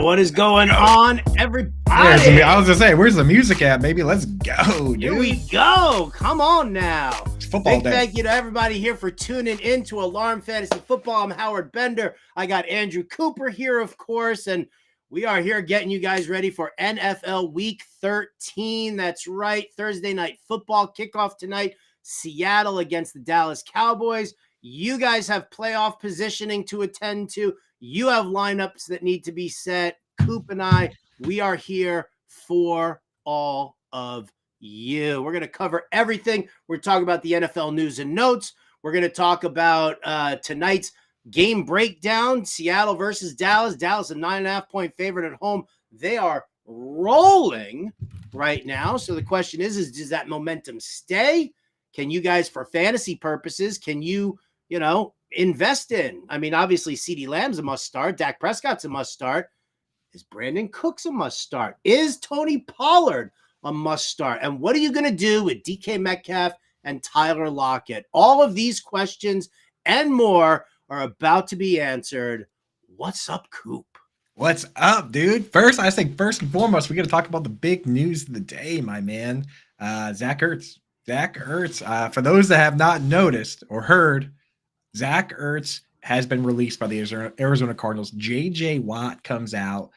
What is going on, everybody? I was gonna say, where's the music at, baby? Let's go, dude. Here we go. Come on now. It's football Big day. thank you to everybody here for tuning in to Alarm Fantasy Football. I'm Howard Bender. I got Andrew Cooper here, of course, and we are here getting you guys ready for NFL Week 13. That's right. Thursday night football kickoff tonight. Seattle against the Dallas Cowboys. You guys have playoff positioning to attend to. You have lineups that need to be set. Coop and I, we are here for all of you. We're going to cover everything. We're talking about the NFL news and notes. We're going to talk about tonight's game breakdown, Seattle versus Dallas. Dallas, a 9.5-point favorite at home. They are rolling right now. So the question is does that momentum stay? Can you guys, for fantasy purposes, can you invest in? I mean, obviously, CeeDee Lamb's a must start. Dak Prescott's a must start. Is Brandon Cooks a must start? Is Tony Pollard a must start? And what are you going to do with DK Metcalf and Tyler Lockett? All of these questions and more are about to be answered. What's up, Coop? What's up, dude? First and foremost, we got to talk about the big news of the day, my man. Zach Ertz. For those that have not noticed or heard, Zach Ertz has been released by the Arizona Cardinals. J.J. Watt comes out,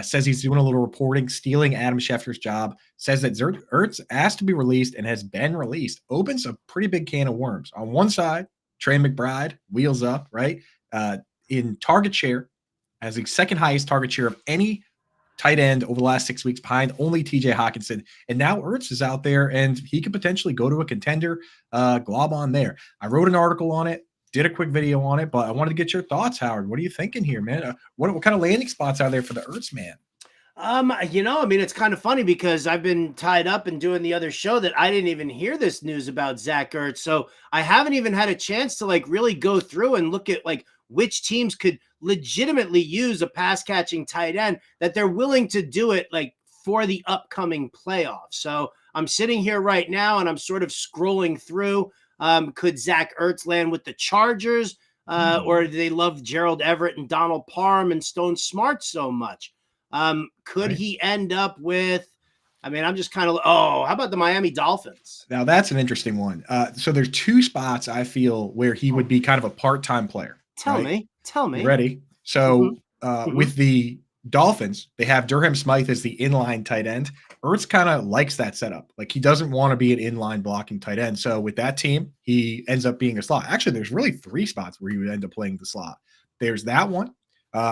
says he's doing a little reporting, stealing Adam Schefter's job, says that Ertz asked to be released and has been released. Opens a pretty big can of worms. On one side, Trey McBride, wheels up, right? In target share, has the second highest target share of any tight end over the last 6 weeks, behind only TJ Hawkinson. And now Ertz is out there, and he could potentially go to a contender, glob on there. I wrote an article on it, did a quick video on it, but I wanted to get your thoughts, Howard. What are you thinking here, man? What kind of landing spots are there for the Ertz, man? I mean, it's kind of funny because I've been tied up and doing the other show that I didn't even hear this news about Zach Ertz. So I haven't even had a chance to really go through and look at which teams could legitimately use a pass catching tight end that they're willing to do it for the upcoming playoffs. So I'm sitting here right now and I'm sort of scrolling through. Could Zach Ertz land with the Chargers? Or do they love Gerald Everett and Donald Parham and Stone Smart so much? Could he end up with, I'm just kind of, how about the Miami Dolphins? Now that's an interesting one. So there's two spots I feel where he would be kind of a part-time player. Tell me. You ready? So with the Dolphins, they have Durham Smythe as the inline tight end. Ertz kind of likes that setup. He doesn't want to be an inline blocking tight end. So with that team, he ends up being a slot. Actually, there's really three spots where he would end up playing the slot. There's that one.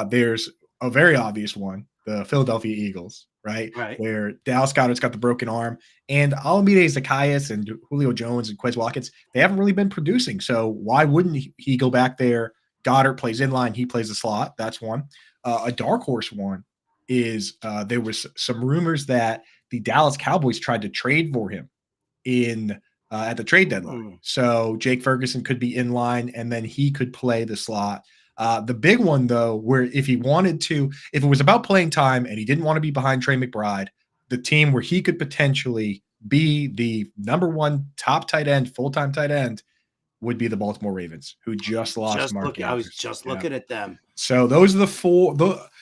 There's a very obvious one, the Philadelphia Eagles, right? Where Dallas Goedert's got the broken arm, and Alameda Zacchaeus and Julio Jones and Quez Watkins, they haven't really been producing. So why wouldn't he go back there? Goddard plays inline, he plays the slot. That's one. A dark horse one is there was some rumors that the Dallas Cowboys tried to trade for him at the trade deadline. So Jake Ferguson could be in line, and then he could play the slot. The big one, though, where if it was about playing time and he didn't want to be behind Trey McBride, the team where he could potentially be the number one top tight end, full-time tight end, would be the Baltimore Ravens, who just lost Mark Andrews. I was just looking at them. So those are the four.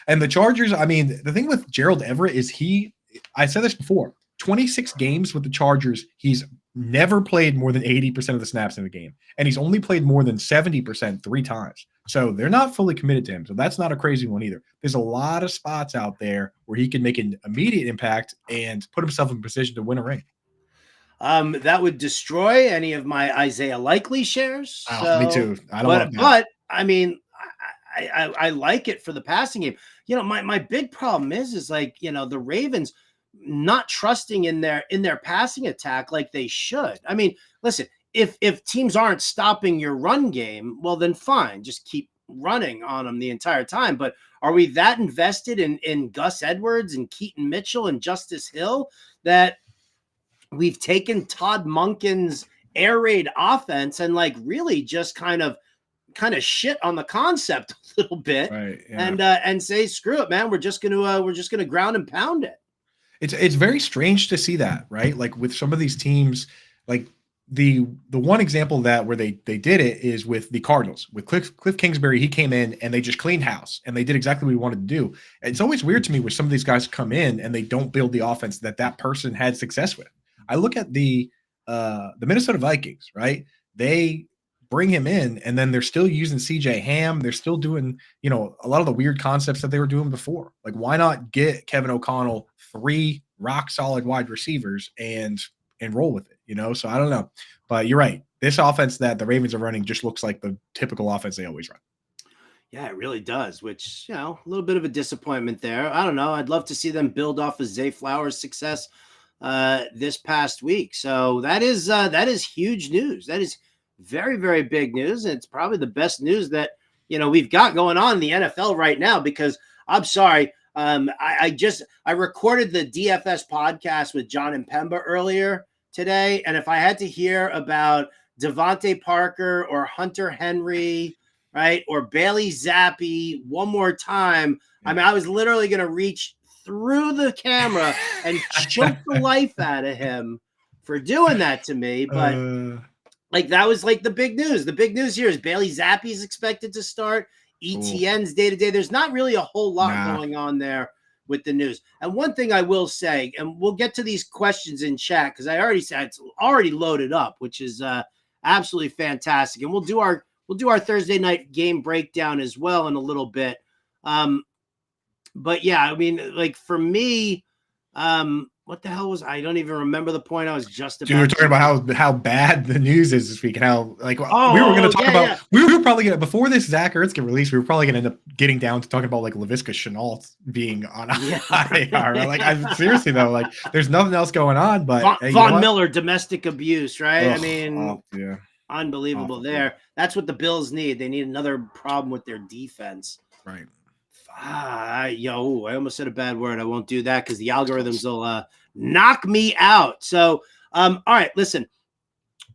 And the Chargers, the thing with Gerald Everett is I said this before, 26 games with the Chargers, he's never played more than 80% of the snaps in the game. And he's only played more than 70% 3 times. So they're not fully committed to him. So that's not a crazy one either. There's a lot of spots out there where he can make an immediate impact and put himself in position to win a ring. That would destroy any of my Isaiah Likely shares. Me too. I don't want that. But I like it for the passing game. My big problem is the Ravens not trusting in their passing attack like they should. Listen, if teams aren't stopping your run game, well then fine, just keep running on them the entire time. But are we that invested in Gus Edwards and Keaton Mitchell and Justice Hill that we've taken Todd Monken's air raid offense and really just kind of shit on the concept a little bit, right? Yeah. And say, screw it, man. We're just gonna ground and pound it. It's very strange to see that, right? With some of these teams, the one example that where they did it is with the Cardinals with Cliff Kingsbury. He came in and they just cleaned house and they did exactly what he wanted to do. And it's always weird to me when some of these guys come in and they don't build the offense that person had success with. I look at the Minnesota Vikings, right? They bring him in and then they're still using CJ Ham. They're still doing, a lot of the weird concepts that they were doing before. Like, why not get Kevin O'Connell 3 rock solid wide receivers and roll with it, So I don't know. But you're right. This offense that the Ravens are running just looks like the typical offense they always run. Yeah, it really does, which, a little bit of a disappointment there. I don't know. I'd love to see them build off of Zay Flowers' success this past week. So that is huge news. That is very, very big news. And it's probably the best news that, we've got going on in the NFL right now, because I'm sorry. I recorded the DFS podcast with John and Pemba earlier today. And if I had to hear about Devontae Parker or Hunter Henry, right, or Bailey Zappi one more time, I mean, I was literally going to reach through the camera and choke the life out of him for doing that to me. But that was like the big news. The big news here is Bailey Zappi is expected to start. ETN's day to day. There's not really a whole lot going on there with the news. And one thing I will say, and we'll get to these questions in chat because I already said it's already loaded up, which is absolutely fantastic. And we'll do our Thursday night game breakdown as well in a little bit. But yeah, I mean, like for me, what the hell was I don't even remember the point I was just about. Dude, we were talking about how bad the news is this week and how we were going to talk about. Yeah. We were probably going to, before this Zach Ertz get released, we were probably going to end up getting down to talking about like Laviska Shenault being on IR. Like, I'm seriously though, like there's nothing else going on. But Von Miller, domestic abuse, right? I mean, unbelievable there. That's what the Bills need. They need another problem with their defense. Right. I almost said a bad word. I won't do that because the algorithms will knock me out. So, all right, listen,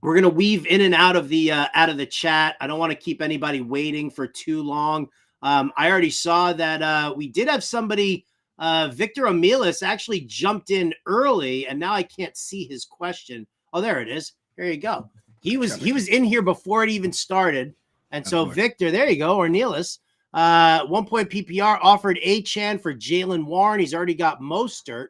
we're gonna weave in and out of the chat. I don't want to keep anybody waiting for too long. I already saw that we did have somebody. Victor Amelis actually jumped in early, and now I can't see his question. Oh, there it is. There you go. He was in here before it even started, and so Victor, there you go, Ornelas. 1 point PPR offered Achane for Jalen Warren. He's already got Mostert.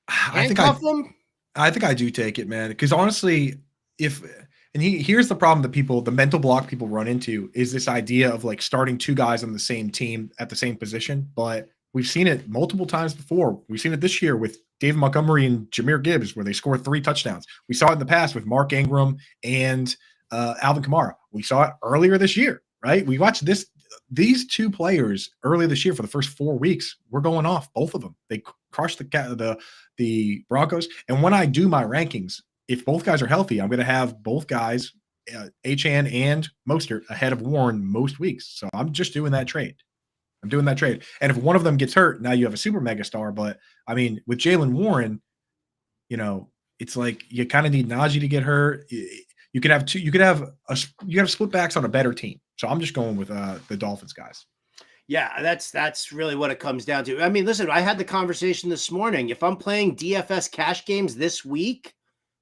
I think I do take it, man. Because honestly, here's the problem that the mental block people run into is this idea of like starting 2 guys on the same team at the same position. But we've seen it multiple times before. We've seen it this year with David Montgomery and Jahmyr Gibbs, where they scored 3 touchdowns. We saw it in the past with Mark Ingram and Alvin Kamara. We saw it earlier this year. Right? We watched these 2 players earlier this year for the first 4 weeks. We're going off, both of them. They crushed the Broncos. And when I do my rankings, if both guys are healthy, I'm going to have both guys, Achane and Mostert, ahead of Warren most weeks. So I'm just doing that trade. And if one of them gets hurt, now you have a super mega star. But I mean, with Jalen Warren, it's like you kind of need Najee to get hurt. You could have split backs on a better team. So I'm just going with the Dolphins guys. Yeah, that's really what it comes down to. I mean, listen, I had the conversation this morning. If I'm playing DFS cash games this week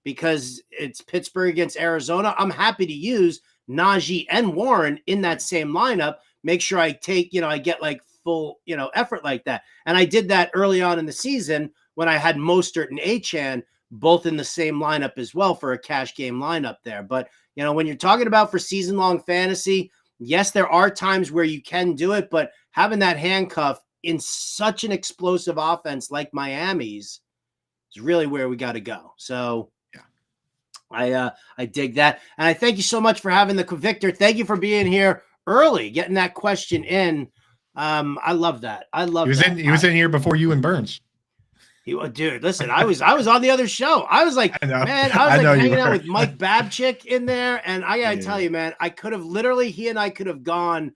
because it's Pittsburgh against Arizona, I'm happy to use Najee and Warren in that same lineup. Make sure I take, I get like full, effort like that. And I did that early on in the season when I had Mostert and Achane both in the same lineup as well for a cash game lineup there. But, when you're talking about for season-long fantasy, yes, there are times where you can do it, but having that handcuff in such an explosive offense like Miami's is really where we got to go. So yeah, I dig that. And I thank you so much for having Victor. Thank you for being here early, getting that question in. I love that. He was in here before you and Burns. Dude, listen, I was on the other show. I was like, I was hanging out with Mike Babchick in there. And I got to tell you, man, he and I could have gone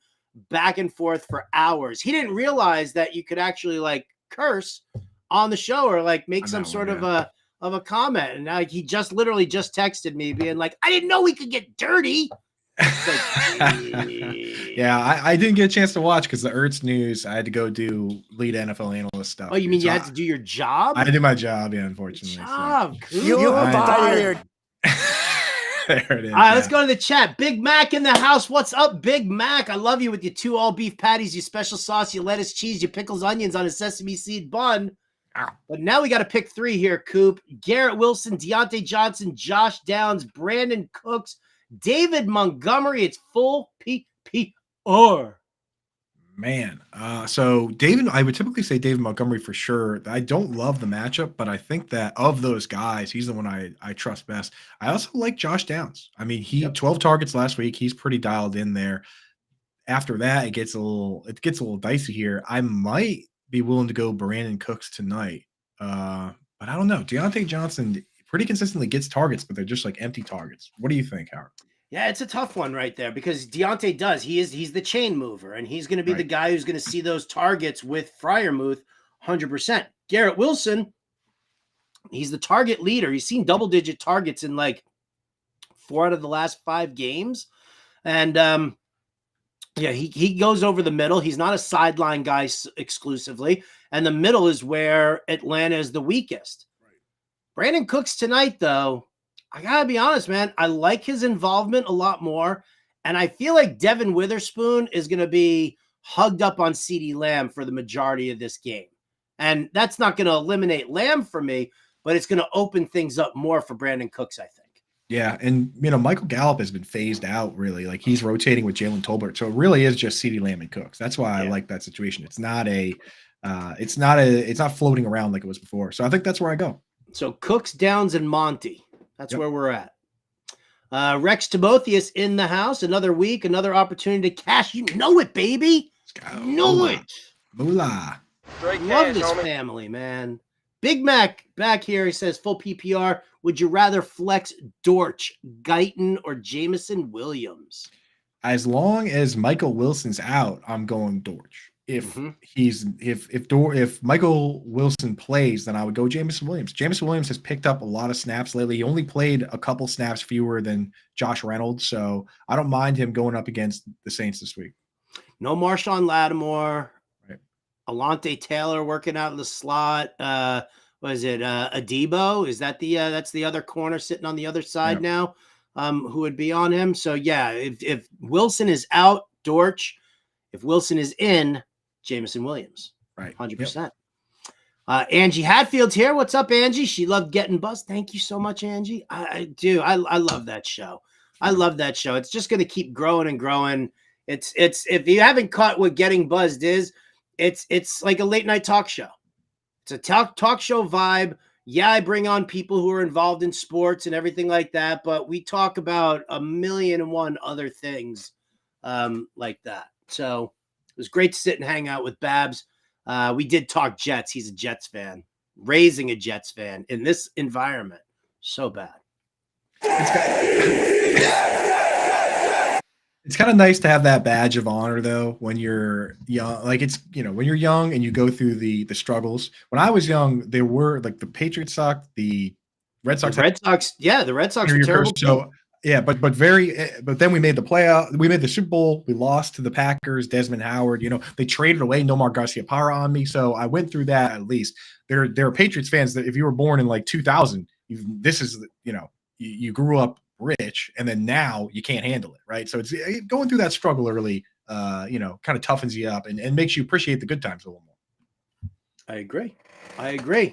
back and forth for hours. He didn't realize that you could actually like curse on the show or like make some sort of a comment. And like, he literally just texted me being like, I didn't know we could get dirty. Yeah, I didn't get a chance to watch because the Ertz news. I had to go do lead NFL analyst stuff. Oh, you mean you had to do your job? I had to do my job, yeah, unfortunately. Good job. You're fired. There it is. All right, let's go to the chat. Big Mac in the house. What's up, Big Mac? I love you with your 2 all beef patties, your special sauce, your lettuce, cheese, your pickles, onions on a sesame seed bun. Ow. But now we got to pick 3 here, Coop. Garrett Wilson, Deontay Johnson, Josh Downs, Brandon Cooks, David Montgomery. It's full PPR. Man, so David, I would typically say David Montgomery for sure. I don't love the matchup, but I think that of those guys, he's the one I trust best. I also like Josh Downs. I mean, he 12 targets last week. He's pretty dialed in there. After that, it gets a little dicey here. I might be willing to go Brandon Cooks tonight, but I don't know. Deontay Johnson pretty consistently gets targets, but they're just like empty targets. What do you think, Howard? Yeah, it's a tough one right there because Deontay does. He's the chain mover, and he's going to be the guy who's going to see those targets with Freiermuth 100%. Garrett Wilson, he's the target leader. He's seen double-digit targets in like 4 out of the last 5 games. And yeah, he goes over the middle. He's not a sideline guy exclusively, and the middle is where Atlanta is the weakest. Right. Brandon Cooks tonight, though, I gotta be honest, man. I like his involvement a lot more, and I feel like Devin Witherspoon is going to be hugged up on CeeDee Lamb for the majority of this game, and that's not going to eliminate Lamb for me, but it's going to open things up more for Brandon Cooks, I think. Yeah, and Michael Gallup has been phased out really. Like he's rotating with Jalen Tolbert, so it really is just CeeDee Lamb and Cooks. That's why I like that situation. It's not floating around like it was before. So I think that's where I go. So Cooks, Downs, and Monty. That's where we're at. Rex Timotheus in the house. Another week, another opportunity to cash. You know it, baby. Let's go. Know it. Moolah. Love this family, man. Big Mac back here. He says, full PPR. Would you rather flex Dortch, Guyton, or Jameson Williams? As long as Michael Wilson's out, I'm going Dortch. If Michael Wilson plays, then I would go Jameson Williams. Jameson Williams has picked up a lot of snaps lately. He only played a couple snaps fewer than Josh Reynolds, so I don't mind him going up against the Saints this week. No Marshawn Lattimore. Right. Alontae Taylor working out in the slot. What is it? Adebo? Is that that's the other corner sitting on the other side now? Who would be on him? So yeah, if Wilson is out, Dortch. If Wilson is in, Jameson Williams. Right. 100%. Angie Hatfield's here. What's up, Angie? She loved Getting Buzzed. Thank you so much, Angie. I do. I love that show. I love that show. It's just going to keep growing and growing. It's if you haven't caught what Getting Buzzed is, it's like a late night talk show. It's a talk show vibe. Yeah, I bring on people who are involved in sports and everything like that, but we talk about 1,000,001 other things like that. So it was great to sit and hang out with Babs. We did talk Jets. He's a Jets fan. Raising a Jets fan in this environment. So bad. It's kind of nice to have that badge of honor, though, when you're young. Like when you're young and you go through the struggles. When I was young, there were like the Patriots sucked, the Red Sox. The Red Sox were terrible. So yeah, but then we made the playoff. We made the Super Bowl. We lost to the Packers. Desmond Howard. They traded away Nomar Garciaparra on me. So I went through that at least. There are Patriots fans that if you were born in like 2000, you grew up rich, and then now you can't handle it, right? So it's going through that struggle early, kind of toughens you up and makes you appreciate the good times a little more. I agree.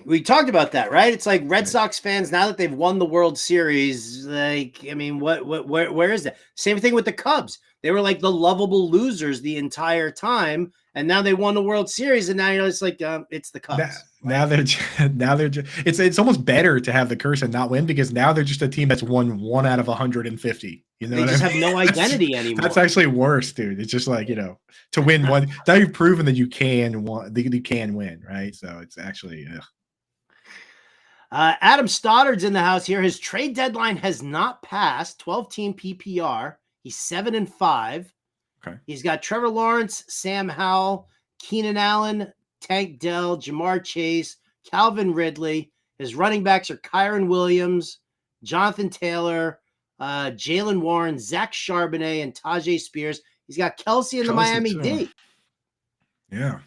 We talked about that, right? It's like Red Sox fans, now that they've won the World Series, like, I mean, where is that? Same thing with the Cubs. They were like the lovable losers the entire time, and now they won the World Series, and now it's like it's the Cubs. Now they're it's almost better to have the curse and not win, because now they're just a team that's won 1 out of 150. They just have no identity anymore. That's actually worse, dude. It's just like to win one. Now you've proven that you can win, right? So it's actually. Adam Stoddard's in the house here. His trade deadline has not passed. 12-team PPR. He's 7-5. Okay. He's got Trevor Lawrence, Sam Howell, Keenan Allen, Tank Dell, Jamar Chase, Calvin Ridley. His running backs are Kyron Williams, Jonathan Taylor, Jalen Warren, Zach Charbonnet, and Tajay Spears. He's got Kelsey in the Miami D. Yeah.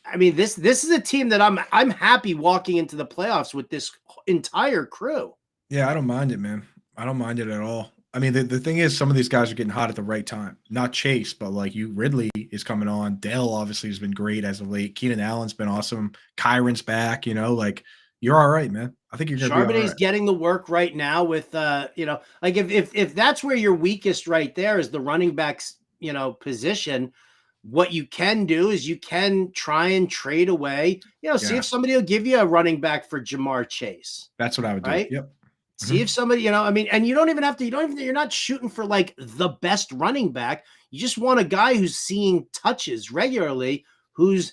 I mean, this is a team that I'm happy walking into the playoffs with this entire crew. Yeah, I don't mind it, man. I don't mind it at all. I mean, the thing is, some of these guys are getting hot at the right time. Not Chase, but like Ridley is coming on. Dale obviously has been great as of late. Keenan Allen's been awesome. Kyron's back. Like you're all right, man. I think you're gonna be all Charbonnet's right. getting the work right now with like if that's where you're weakest right there is the running backs, position. What you can do is you can try and trade away, see Yeah, if somebody will give you a running back for Jamar Chase, that's what I would do. right? Yep. See Mhm. if somebody, I mean, and you don't even have to, you're not shooting for like the best running back. You just want a guy who's seeing touches regularly, who's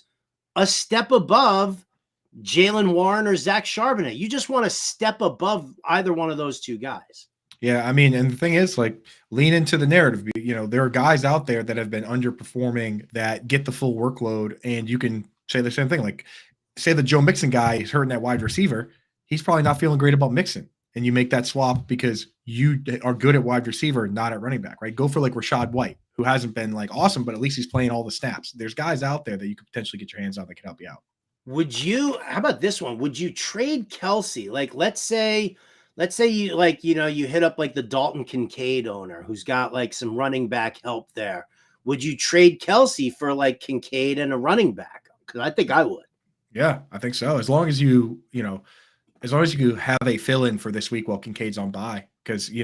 a step above Jalen Warren or Zach Charbonnet. You just want to step above either one of those two guys. Yeah, I mean, and the thing is, like, lean into the narrative. There are guys out there that have been underperforming that get the full workload, and you can say the same thing. Like, say the Joe Mixon guy is hurting at wide receiver, he's probably not feeling great about Mixon, and you make that swap because you are good at wide receiver, not at running back, right? Go for like Rashad White, who hasn't been like awesome, but at least he's playing all the snaps. There's guys out there that you could potentially get your hands on that can help you out. How about this one? Would you trade Kelsey? Like, let's say you like, you hit up like the Dalton Kincaid owner who's got like some running back help there. Would you trade Kelsey for like Kincaid and a running back? Because I think I would. Yeah, I think so. As long as as long as you have a fill in for this week while Kincaid's on bye, because at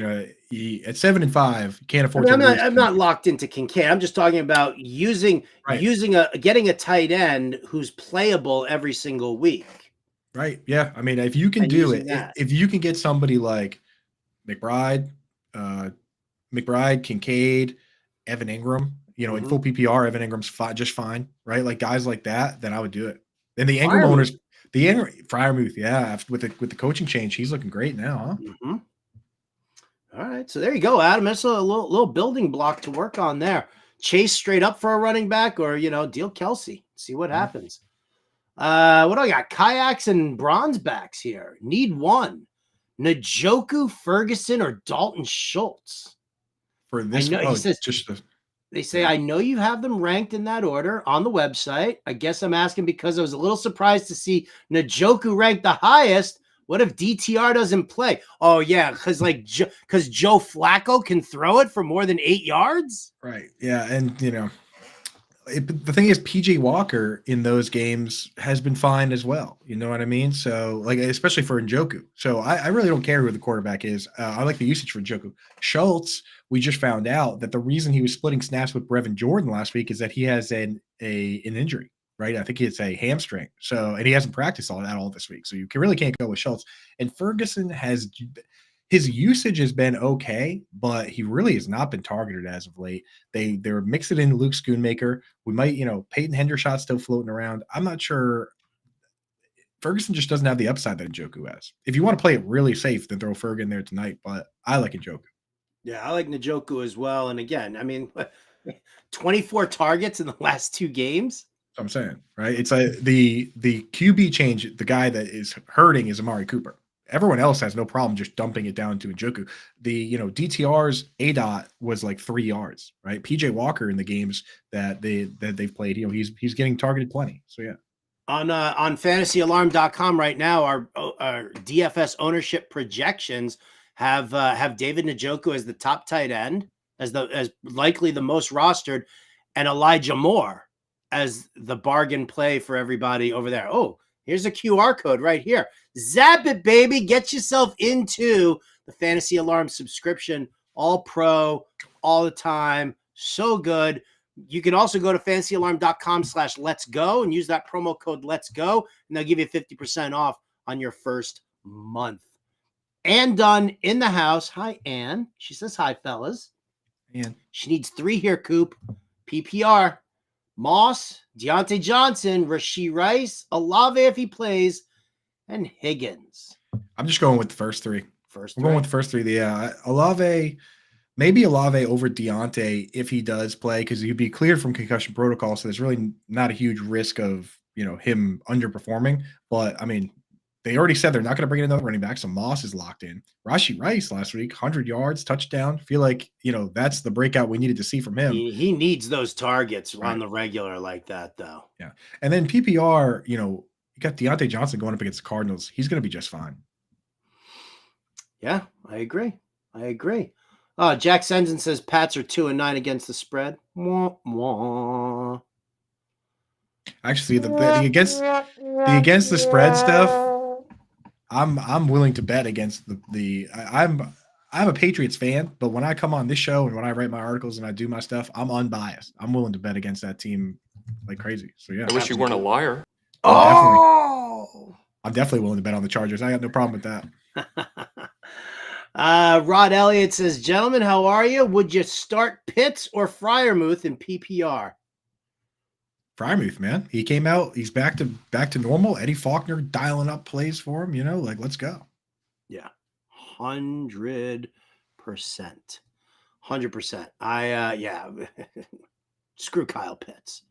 7-5, you can't I afford mean, to I'm not lose I'm not Kincaid. locked into Kincaid. I'm just talking about Right. getting a tight end who's playable every single week Right. Yeah. I mean, if you can and do using it, that. if you can get somebody like McBride, uh, Kincaid, Evan Ingram, in Mhm. full PPR, Evan Ingram's just fine, right? Like guys like that, then I would do it. And the Ingram Fireman. owners, Fryermuth, yeah, with the coaching change, he's looking great now, huh? Mhm. All right, so there you go, Adam. That's a little building block to work on there. Chase straight up for a running back, or deal Kelsey. See what Mhm. happens. What do I got? Kayaks and bronze backs here. Need one. Njoku, Ferguson, or Dalton Schultz. For I this, know he oh, says just the they say yeah. I know you have them ranked in that order on the website. I guess I'm asking because I was a little surprised to see Njoku ranked the highest. What if DTR doesn't play? Oh yeah, because Joe Flacco can throw it for more than 8 yards. Right. Yeah. And, the thing is, PJ Walker in those games has been fine as well. You know what I mean? So, like, especially for Njoku. So, I really don't care who the quarterback is. I like the usage for Njoku. Schultz, we just found out that the reason he was splitting snaps with Brevin Jordan last week is that he has an injury, right? I think it's a hamstring. So, and he hasn't practiced all this week. So, really can't go with Schultz. And Ferguson has his usage has been okay, but he really has not been targeted as of late. They're mixing in Luke Schoonmaker. We might, Peyton Hendershot still floating around. I'm not sure. Ferguson just doesn't have the upside that Njoku has. If you want to play it really safe, then throw Ferg in there tonight. But I like Njoku. Yeah, I like Njoku as well. And again, I mean, 24 targets in the last 2 games. So I'm saying, right? It's the QB change. The guy that is hurting is Amari Cooper. Everyone else has no problem just dumping it down to Njoku. The DTR's A dot was like 3 yards, right? PJ Walker in the games that they've played, he's getting targeted plenty. So yeah. On fantasyalarm.com right now, our DFS ownership projections have David Njoku as the top tight end, as likely the most rostered, and Elijah Moore as the bargain play for everybody over there. Oh, here's a QR code right here. Zap it, baby. Get yourself into the Fantasy Alarm subscription. All pro, all the time. So good. You can also go to fantasyalarm.com/let's go and use that promo code let's go, and they'll give you 50% off on your first month. Ann Dunn in the house. Hi, Ann. She says hi, fellas. Man. She needs 3 here, Coop. PPR. Moss, Deontay Johnson, Rashee Rice, Olave if he plays, and Higgins. I'm just going with the first three. First I'm going three. with the first three. Yeah. Olave, maybe Olave over Deontay if he does play, because he'd be cleared from concussion protocol. So there's really not a huge risk of, him underperforming. But I mean, they already said they're not going to bring in another running back. So Moss is locked in. Rashee Rice last week, 100 yards, touchdown. Feel like, that's the breakout we needed to see from him. He needs those targets Right. on the regular like that, though. Yeah. And then PPR, you got Deontay Johnson going up against the Cardinals. He's going to be just fine. Yeah, I agree. Oh, Jack Sensen says Pats are 2-9 against the spread. Wah, wah. Actually, the against the spread stuff, I'm willing to bet against I'm a Patriots fan, but when I come on this show and when I write my articles and I do my stuff, I'm unbiased. I'm willing to bet against that team like crazy. So yeah. I wish you weren't a liar. I'm definitely willing to bet on the Chargers. I got no problem with that. Rod Elliott says, gentlemen, how are you? Would you start Pitts or Freiermuth in PPR? Freiermuth, man. He came out. He's back to normal. Eddie Faulkner dialing up plays for him. Like let's go. Yeah, 100%. 100%. Screw Kyle Pitts.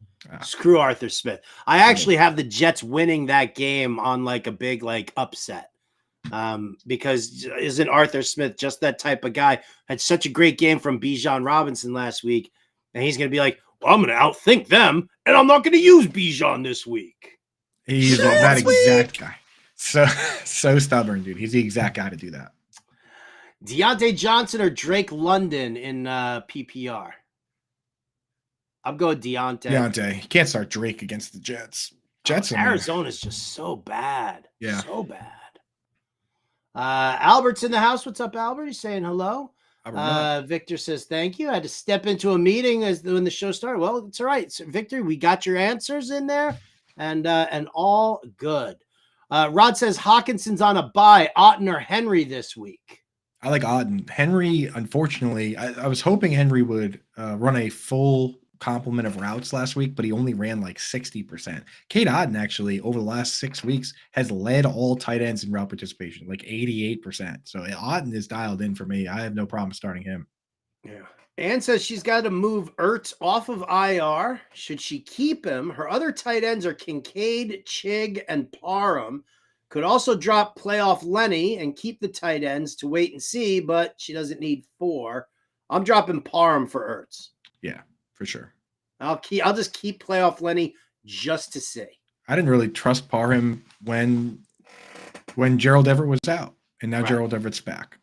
Screw Arthur Smith. I actually have the Jets winning that game on like a big like upset. Because isn't Arthur Smith just that type of guy? Had such a great game from Bijan Robinson last week, and he's going to be like, well, I'm going to outthink them, and I'm not going to use Bijan this week. He's that exact guy. So stubborn, dude. He's the exact guy to do that. Deontay Johnson or Drake London in PPR? I'm going Deontay. Deontay. You can't start Drake against the Jets. Arizona's just so bad. Yeah. So bad. Albert's in the house. What's up, Albert? He's saying hello. Victor says thank you. I had to step into a meeting when the show started. Well, it's all right, Victor. We got your answers in there, and all good. Rod says Hawkinson's on a bye. Otten or Henry this week? I like Otten. Henry, unfortunately, I was hoping Henry would run a full complement of routes last week, but he only ran like 60%. Cade Otten actually over the last 6 weeks has led all tight ends in route participation, like 88%. So Otten is dialed in for me. I have no problem starting him. Yeah. Ann says she's got to move Ertz off of IR. Should she keep him? Her other tight ends are Kincaid, Chig, and Parham. Could also drop playoff Lenny and keep the tight ends to wait and see, but she doesn't need 4. I'm dropping Parham for Ertz. Yeah. For sure. I'll just keep playoff Lenny just to see. I didn't really trust Parham when Gerald Everett was out, and now Gerald Everett's back.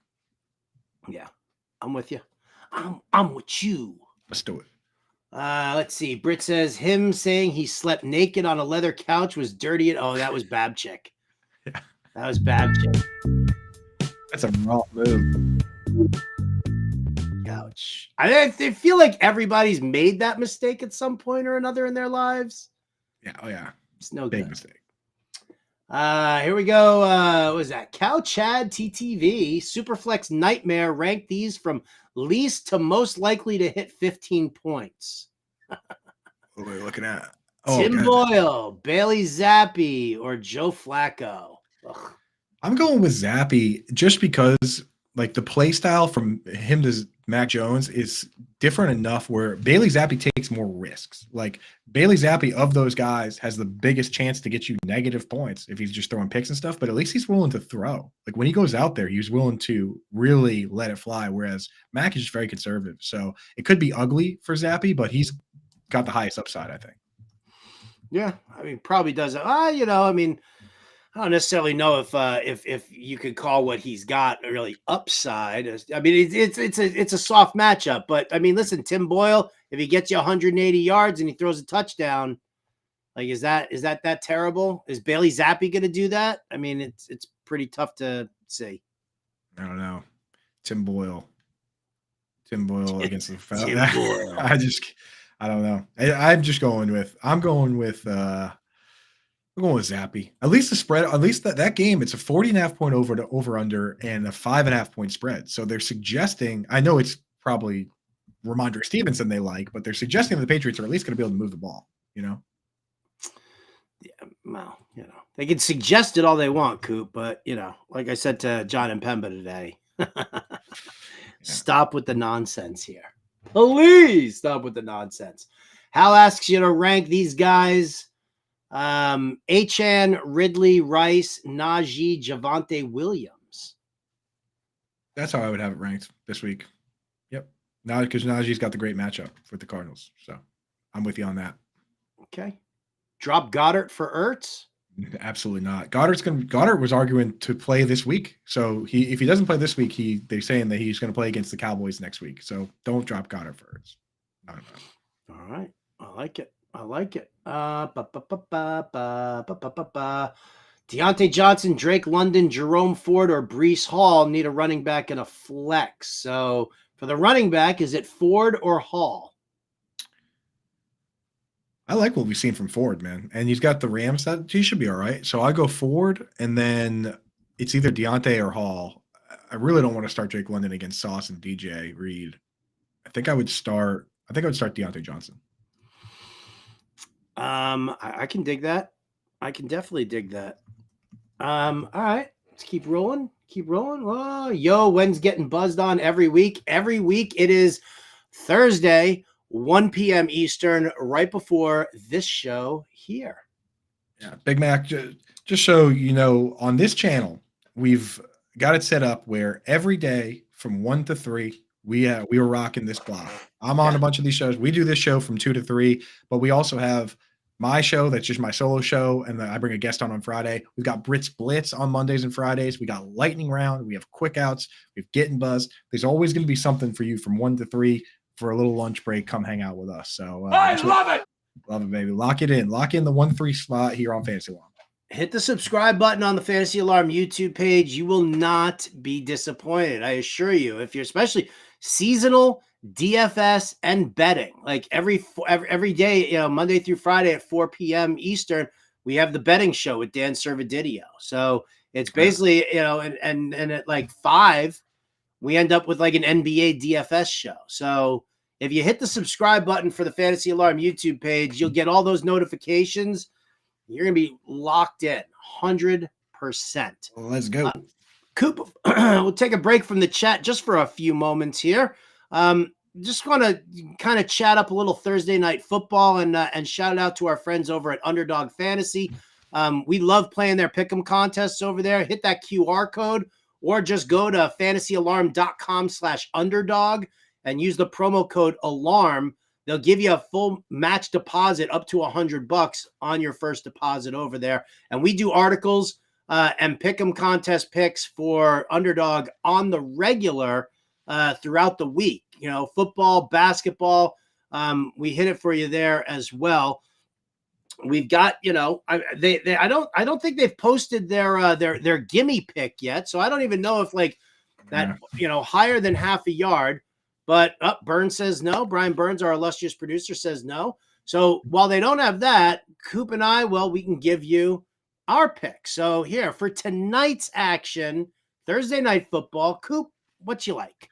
Yeah, I'm with you. I'm with you. Let's do it. Let's see. Britt says him saying he slept naked on a leather couch was dirty. Oh, that was Babchick. Yeah, that was Babchick. That's a wrong move. Couch. I feel like everybody's made that mistake at some point or another in their lives. Yeah. Oh yeah. It's no big good. mistake. Here we go. What was that? Cow Chad TTV Superflex Nightmare ranked these from least to most likely to hit 15 points. What are we looking at? Tim Boyle, Bailey Zappi, or Joe Flacco. Ugh. I'm going with Zappi just because like the play style from him to Mac Jones is different enough where Bailey Zappi takes more risks. Like Bailey Zappi of those guys has the biggest chance to get you negative points if he's just throwing picks and stuff, but at least he's willing to throw. Like when he goes out there, he's willing to really let it fly. Whereas Mac is just very conservative. So it could be ugly for Zappi, but he's got the highest upside, I think. Yeah. I mean, probably does. I mean, I don't necessarily know if you could call what he's got really upside. I mean, it's a soft matchup, but I mean, listen, Tim Boyle, if he gets you 180 yards and he throws a touchdown, like is that terrible? Is Bailey Zappi going to do that? I mean, it's pretty tough to see. I don't know. Tim Boyle against the Tim Boyle. I don't know. I'm going with Zappi. At least the spread, at least that game, it's a 40.5 point over under and a 5.5 point spread. So they're suggesting, I know it's probably Ramondre Stevenson they like, but they're suggesting the Patriots are at least going to be able to move the ball, Yeah, well, they can suggest it all they want, Coop, but like I said to John and Pemba today, stop with the nonsense here. Please stop with the nonsense. Hal asks you to rank these guys. Achan, Ridley, Rice, Najee, Javonte Williams. That's how I would have it ranked this week. Yep. Now because Najee's got the great matchup with the Cardinals. So I'm with you on that. Okay. Drop Goddard for Ertz. Absolutely not. Goddard was arguing to play this week. So if he doesn't play this week, they're saying that he's going to play against the Cowboys next week. So don't drop Goddard first. I don't know. All right. I like it. I like it. Deontay Johnson, Drake London, Jerome Ford, or Breece Hall need a running back and a flex. So for the running back, is it Ford or Hall? I like what we've seen from Ford, man. And he's got the Rams. That he should be all right. So I go Ford, and then it's either Deontay or Hall. I really don't want to start Drake London against Sauce and DJ Reed. I think I would start Deontay Johnson. I can dig that. I can definitely dig that. All right. Let's keep rolling. Keep rolling. Oh, yo, when's getting buzzed on every week? Every week it is Thursday, 1 p.m. Eastern, right before this show here. Yeah, Big Mac, just so you know, on this channel, we've got it set up where every day from 1 to 3, we were rocking this block. I'm on a bunch of these shows. We do this show from 2 to 3, but we also have my show that's just my solo show, and then I bring a guest on Friday. We've got Brits Blitz on Mondays and Fridays. We got Lightning Round. We have Quick Outs. We have Getting Buzz. There's always going to be something for you from 1 to 3 for a little lunch break. Come hang out with us. So I love it. Love it, baby. Lock it in. Lock in the 1-3 spot here on Fantasy Alarm. Hit the subscribe button on the Fantasy Alarm YouTube page. You will not be disappointed. I assure you. If you're especially seasonal, DFS, and betting, like every day, Monday through Friday at 4 p.m. Eastern, we have the betting show with Dan Servadidio. So it's basically, and at like 5, we end up with like an NBA DFS show. So if you hit the subscribe button for the Fantasy Alarm YouTube page, you'll get all those notifications. You're going to be locked in 100%. Let's go. Coop, we'll take a break from the chat just for a few moments here. Just want to kind of chat up a little Thursday night football and shout out to our friends over at Underdog Fantasy. We love playing their pick'em contests over there. Hit that QR code or just go to fantasyalarm.com/underdog and use the promo code ALARM. They'll give you a full match deposit up to $100 on your first deposit over there. And we do articles and pick'em contest picks for Underdog on the regular throughout the week. Football, basketball. We hit it for you there as well. We've got, I don't think they've posted their gimme pick yet. So I don't even know if like that, higher than half a yard. But Burns says no. Brian Burns, our illustrious producer, says no. So while they don't have that, Coop and I, we can give you our pick. So here for tonight's action, Thursday night football, Coop, what you like?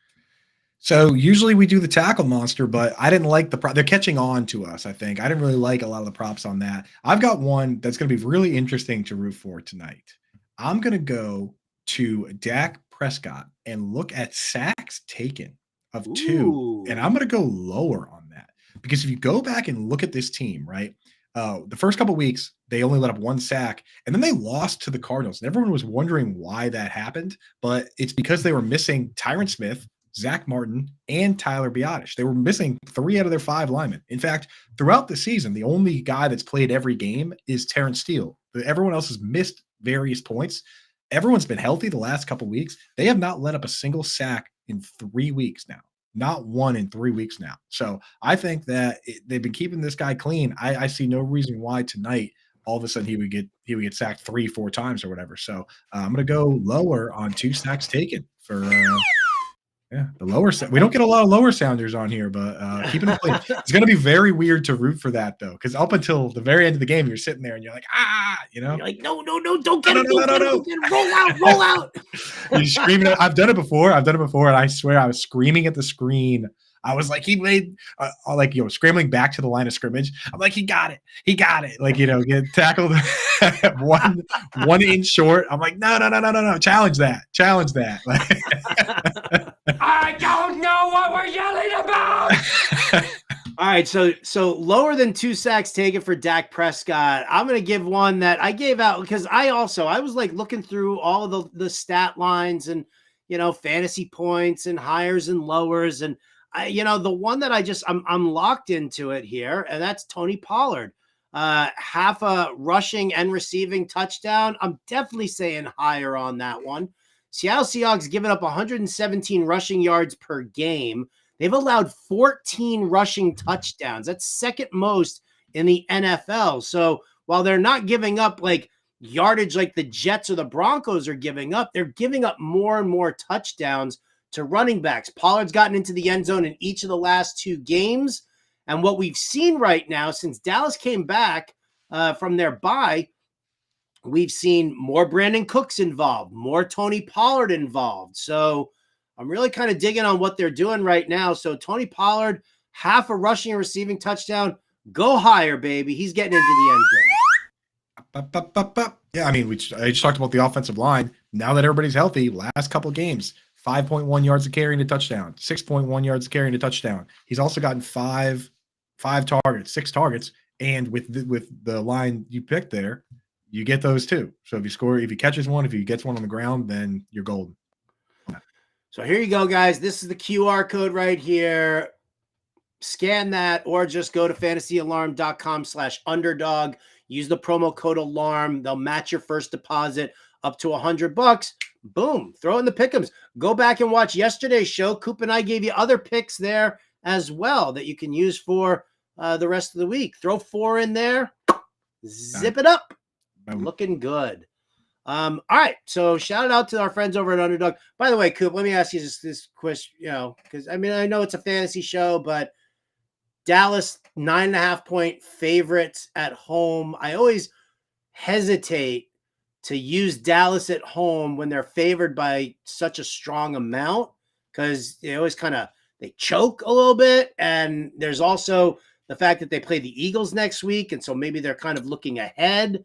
So usually we do the tackle monster, but I didn't like they're catching on to us, I think. I didn't really like a lot of the props on that. I've got one that's going to be really interesting to root for tonight. I'm going to go to Dak Prescott and look at sacks taken of 2, and I'm going to go lower on that because if you go back and look at this team, right, the first couple of weeks they only let up 1 sack, and then they lost to the Cardinals, and everyone was wondering why that happened, but it's because they were missing Tyron Smith, Zach Martin, and Tyler Biadasz. They were missing 3 out of their 5 linemen. In fact, throughout the season, the only guy that's played every game is Terrence Steele. Everyone else has missed various points. Everyone's been healthy the last couple of weeks. They have not let up a single sack in 3 weeks now. Not 1 in 3 weeks now. So I think that they've been keeping this guy clean. I see no reason why tonight all of a sudden he would get sacked 3-4 times or whatever. So I'm going to go lower on 2 sacks taken for the lower. We don't get a lot of lower sounders on here, but keeping it clean. It's going to be very weird to root for that though, because up until the very end of the game, you're sitting there and you're like, You're like, no, don't get him, don't get him, roll out. You're screaming. I've done it before, and I swear I was screaming at the screen. I was like, he made scrambling back to the line of scrimmage. I'm like, he got it. Like, get tackled 1 inch short. I'm like, no. Challenge that. I don't know what we're yelling about. All right, so lower than 2 sacks taken for Dak Prescott. I'm going to give one that I gave out because I was like looking through all of the stat lines and, fantasy points and higher and lowers. And the one that I'm locked into it here, and that's Tony Pollard. half a rushing and receiving touchdown. I'm definitely saying higher on that one. Seattle Seahawks giving up 117 rushing yards per game. They've allowed 14 rushing touchdowns. That's second most in the NFL. So while they're not giving up like yardage like the Jets or the Broncos are giving up, they're giving up more and more touchdowns to running backs. Pollard's gotten into the end zone in each of the last 2 games. And what we've seen right now, since Dallas came back from their bye, we've seen more Brandon Cooks involved, more Tony Pollard involved. So I'm really kind of digging on what they're doing right now. So Tony Pollard, half a rushing and receiving touchdown. Go higher, baby. He's getting into the end zone. Yeah, I mean, I just talked about the offensive line. Now that everybody's healthy, last couple of games, 5.1 yards of carrying a touchdown, 6.1 yards of carrying a touchdown. He's also gotten 6 targets, and with the line you picked there, you get those too. So if he catches one, if he gets one on the ground, then you're golden. So here you go, guys. This is the QR code right here. Scan that or just go to fantasyalarm.com/underdog. Use the promo code ALARM. They'll match your first deposit up to $100. Boom. Throw in the pick'ems. Go back and watch yesterday's show. Coop and I gave you other picks there as well that you can use for the rest of the week. Throw 4 in there. Zip it up. Looking good. All right. So shout out to our friends over at Underdog. By the way, Coop, let me ask you this question, because I mean, I know it's a fantasy show, but Dallas 9.5 point favorites at home. I always hesitate to use Dallas at home when they're favored by such a strong amount because they always they choke a little bit. And there's also the fact that they play the Eagles next week. And so maybe they're kind of looking ahead.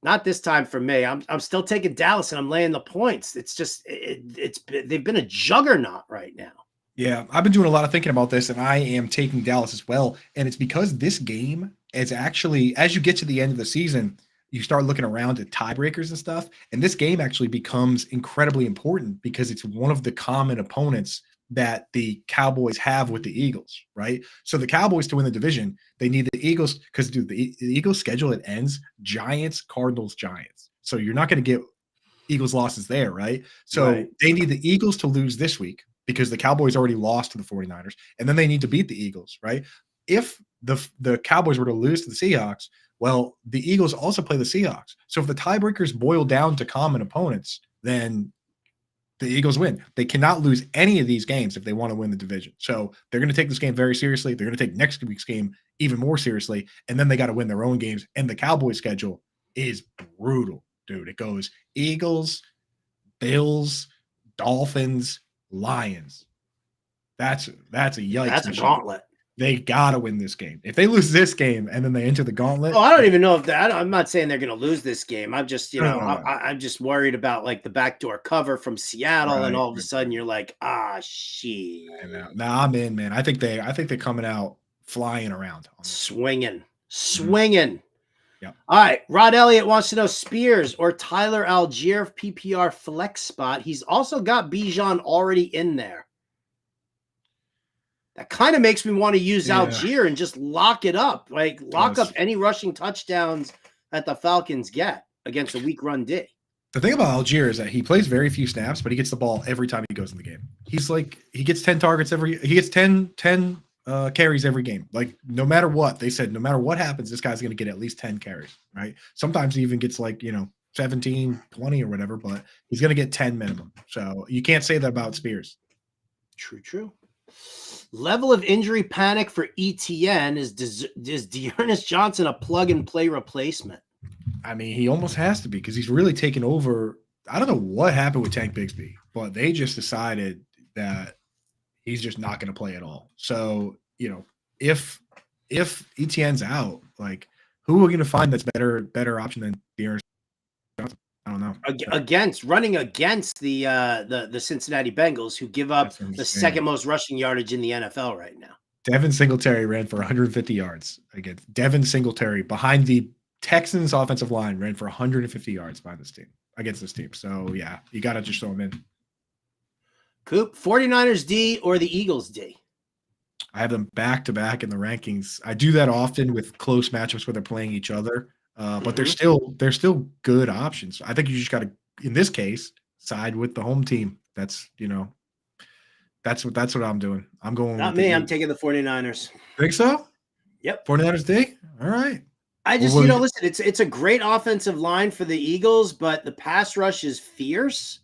Not this time for me. I'm still taking Dallas and I'm laying the points. It's just they've been a juggernaut right now. Yeah, I've been doing a lot of thinking about this, and I am taking Dallas as well. And it's because this game is actually, as you get to the end of the season, you start looking around at tiebreakers and stuff. And this game actually becomes incredibly important because it's one of the common opponents that the Cowboys have with the Eagles, right? So the Cowboys to win the division, they need the Eagles because, dude, the Eagles schedule, it ends Giants, Cardinals, Giants. So you're not going to get Eagles losses there, right? So They need the Eagles to lose this week because the Cowboys already lost to the 49ers, and then they need to beat the Eagles, right? If the Cowboys were to lose to the Seahawks, well, the Eagles also play the Seahawks. So if the tiebreakers boil down to common opponents, then the Eagles win. They cannot lose any of these games if they want to win the division. So they're going to take this game very seriously. They're going to take next week's game even more seriously, and then they got to win their own games. And the Cowboys schedule is brutal, dude. It goes Eagles, Bills, Dolphins, Lions. That's a yikes. That's a gauntlet. They gotta win this game. If they lose this game and then they enter the gauntlet, I don't even know if that. I'm not saying they're going to lose this game. I'm just, I'm just worried about like the backdoor cover from Seattle, and all of a sudden you're like, shit. Nah, I'm in, man. I think they're coming out flying around, swinging. Yeah. All right. Rod Elliott wants to know Spears or Tyler Algier PPR flex spot. He's also got Bijan already in there. That kind of makes me want to use Algier and just lock it up. Like lock up any rushing touchdowns that the Falcons get against a weak run D. The thing about Algier is that he plays very few snaps, but he gets the ball every time he goes in the game. He gets 10 targets he gets 10 carries every game. Like no matter what, they said, no matter what happens, this guy's going to get at least 10 carries, right? Sometimes he even gets 17, 20 or whatever, but he's going to get 10 minimum. So you can't say that about Spears. True. Level of injury panic for ETN. Is Dearness Johnson a plug-and-play replacement? I mean, he almost has to be because he's really taken over. I don't know what happened with Tank Bigsby, but they just decided that he's just not going to play at all. So, if ETN's out, like, who are we going to find that's better option than Dearness Johnson? I don't know. Running against the Cincinnati Bengals, who give up the second most rushing yardage in the NFL right now. Devin Singletary ran for 150 yards against Devin Singletary behind the Texans offensive line ran for 150 yards against this team. So yeah, you got to just throw him in. Coop, 49ers D or the Eagles D? I have them back to back in the rankings. I do that often with close matchups where they're playing each other, but they're still good options. I think you just got to, in this case, side with the home team. That's that's what I'm doing. I'm going Not with me. the I'm taking the 49ers. Think so? Yep. 49ers D? All right. I just, Well, listen, it's a great offensive line for the Eagles, but the pass rush is fierce.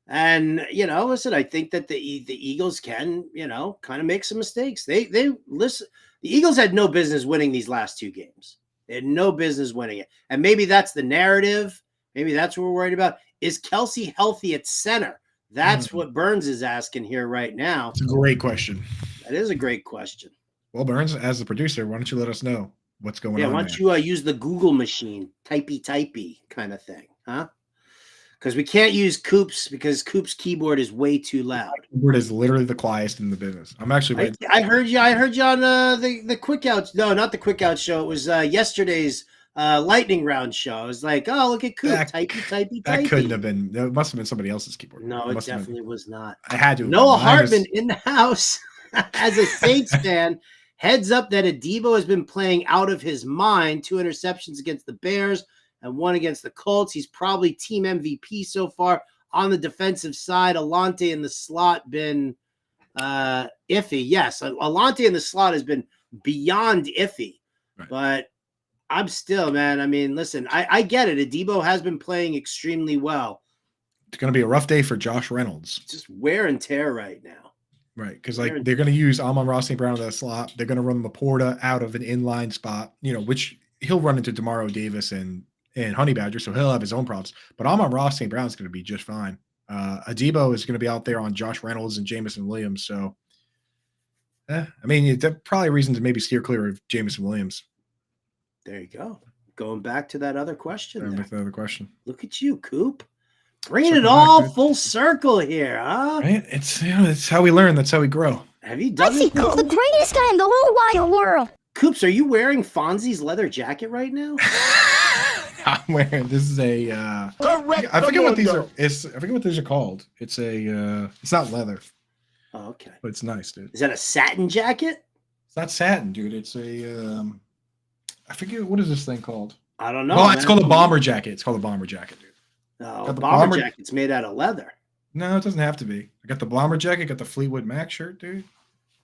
And, listen, I think that the Eagles can, kind of make some mistakes. They listen, the Eagles had no business winning these last two games. They had no business winning it. And maybe that's the narrative. Maybe that's what we're worried about. Is Kelsey healthy at center? That's what Burns is asking here right now. It's a great question. That is a great question. Well, Burns, as the producer, why don't you let us know what's going on? Yeah, why don't you use the Google machine, typey kind of thing, huh? Because we can't use Coop's because Coop's keyboard is way too loud. My keyboard is literally the quietest in the business. I'm actually. I heard you. I heard you on the Quick Out. No, not the Quick Out show. It was yesterday's lightning round show. I was like, oh, look at Coop, typey. That couldn't have been. It must have been somebody else's keyboard. No, it definitely was not. I had to. Noah Hartman in the house as a Saints fan. Heads up that Adebo has been playing out of his mind. 2 interceptions against the Bears and 1 against the Colts. He's probably team MVP so far. On the defensive side, Alante in the slot been iffy. Yes, Alante in the slot has been beyond iffy. Right. But I'm still, man. I mean, listen, I get it. Adebo has been playing extremely well. It's going to be a rough day for Josh Reynolds. Just wear and tear right now. Right, because they're going to use Amon-Ra St. Brown in the slot. They're going to run Laporta out of an inline spot, which he'll run into Demario Davis and Honey Badger, so he'll have his own problems. But Amon-Ra St. Brown is going to be just fine. Adebo is going to be out there on Josh Reynolds and Jamison Williams. So, I mean, that's probably a reason to maybe steer clear of Jamison Williams. There you go. Going back to that other question. Look at you, Coop. Bringing it all full circle here, huh? Right? It's how we learn. That's how we grow. Have you done it? The greatest guy in the whole wide world. Coops, are you wearing Fonzie's leather jacket right now? I'm wearing. This is a. I forget what these are. I forget what these are called. It's a. It's not leather. Oh, okay. But it's nice, dude. Is that a satin jacket? It's not satin, dude. It's a. I forget what is this thing called. I don't know. Well, it's called a bomber jacket. It's called a bomber jacket, dude. Oh, bomber jacket's made out of leather. No, it doesn't have to be. I got the bomber jacket, got the Fleetwood Mac shirt, dude.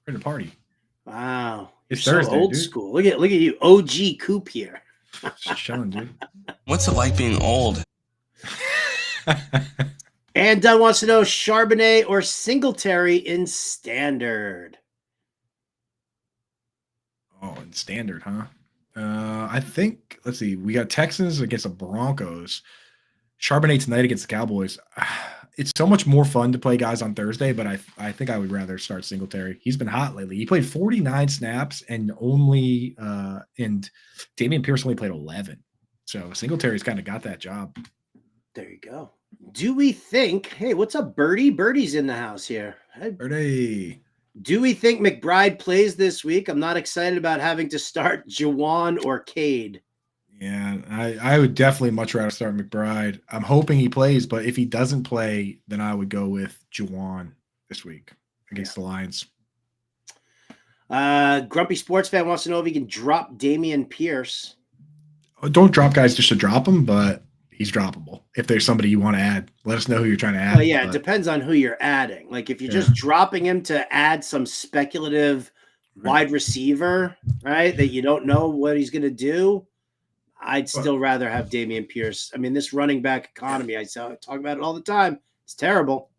We're in a party. Wow. It's You're Thursday, so old dude. school. Look at you, OG Coop here. Just chilling, dude. What's it like being old? And Dunn wants to know Charbonnet or Singletary in standard. Oh, in standard, huh? I think, let's see. We got Texans against the Broncos. Charbonnet tonight against the Cowboys. It's so much more fun to play guys on Thursday, but I think I would rather start Singletary. He's been hot lately. He played 49 snaps and and Dameon Pierce only played 11. So Singletary's kind of got that job. There you go. Do we think, hey, what's up, Birdie? Birdie's in the house here. Hey, Birdie. Do we think McBride plays this week? I'm not excited about having to start Jawan or Cade. Yeah, I would definitely much rather start McBride. I'm hoping he plays, but if he doesn't play, then I would go with Jawan this week against the Lions. Grumpy Sports Fan wants to know if he can drop Dameon Pierce. Don't drop guys just to drop him, but he's droppable. If there's somebody you want to add, let us know who you're trying to add. Well, yeah, it depends on who you're adding. Like if you're just dropping him to add some speculative wide receiver, right, that you don't know what he's going to do, I'd still rather have Dameon Pierce. I mean, this running back economy, I talk about it all the time. It's terrible.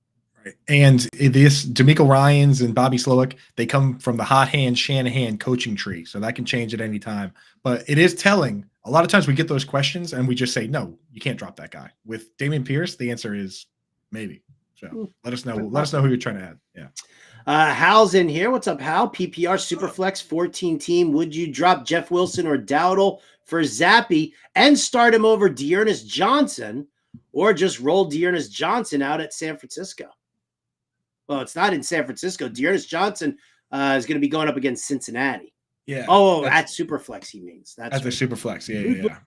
Right. And this D'Amico Ryans and Bobby Slowick, they come from the hot hand Shanahan coaching tree. So that can change at any time. But it is telling. A lot of times we get those questions and we just say, no, you can't drop that guy. With Dameon Pierce, the answer is maybe. So let us know. Let us know who you're trying to add. Yeah. Hal's in here. What's up, Hal? PPR Superflex 14 team. Would you drop Jeff Wilson or Dowdle for Zappy and start him over Dearness Johnson, or just roll Dearness Johnson out at San Francisco? Well, it's not in San Francisco. Dearness Johnson is going to be going up against Cincinnati. Yeah. Oh, at Superflex, he means. That's right. A Superflex. Yeah.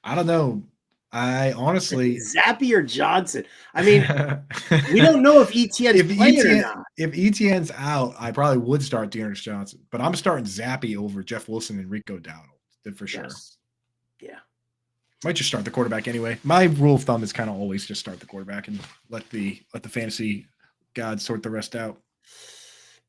I don't know. I honestly Zappy or Johnson. I mean, we don't know if ETN is playing or not. If ETN's out, I probably would start Dearness Johnson, but I'm starting Zappy over Jeff Wilson and Rico Dowdle for sure. Yes. Yeah. Might just start the quarterback anyway. My rule of thumb is kind of always just start the quarterback and let the fantasy gods sort the rest out.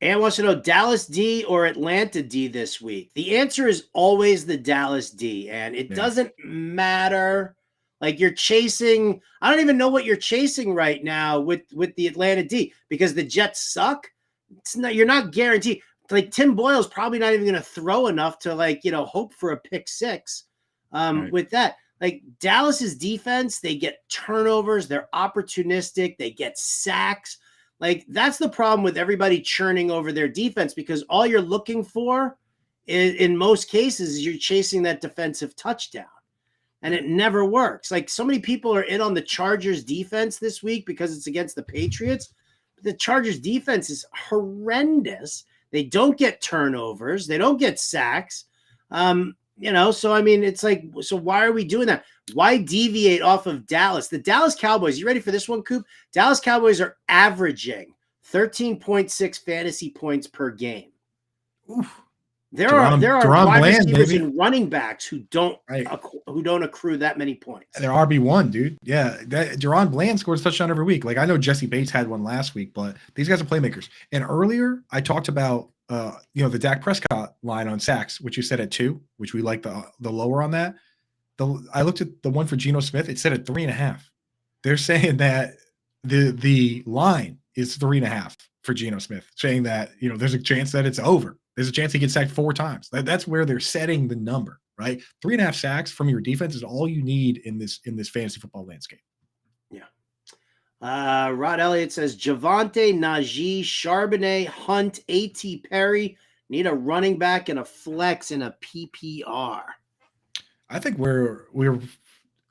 And wants to know Dallas D or Atlanta D this week. The answer is always the Dallas D, and it doesn't matter. Like you're chasing, I don't even know what you're chasing right now with the Atlanta D because the Jets suck. It's not, you're not guaranteed. Like Tim Boyle's probably not even going to throw enough to hope for a pick six. With that, like Dallas's defense, they get turnovers, they're opportunistic, they get sacks. Like that's the problem with everybody churning over their defense because all you're looking for is, in most cases, is you're chasing that defensive touchdown. And it never works. Like so many people are in on the Chargers defense this week because it's against the Patriots. But the Chargers defense is horrendous. They don't get turnovers. They don't get sacks. So I mean, it's like, so why are we doing that? Why deviate off of Dallas? The Dallas Cowboys, you ready for this one, Coop? Dallas Cowboys are averaging 13.6 fantasy points per game. Oof. There are wide receivers baby. and running backs who don't accrue that many points. They're RB1, dude. Yeah, Deron Bland scores a touchdown every week. Like I know Jesse Bates had one last week, but these guys are playmakers. And earlier I talked about the Dak Prescott line on sacks, which you said at 2, which we like the lower on that. I looked at the one for Geno Smith. It said at 3.5. They're saying that the line is 3.5 for Geno Smith, saying that there's a chance that it's over. There's a chance he gets sacked 4 times. That's where they're setting the number, right? 3.5 sacks from your defense is all you need in this fantasy football landscape. Yeah. Rod Elliott says Javonte, Najee, Charbonnet, Hunt, A.T. Perry need a running back and a flex in a PPR. I think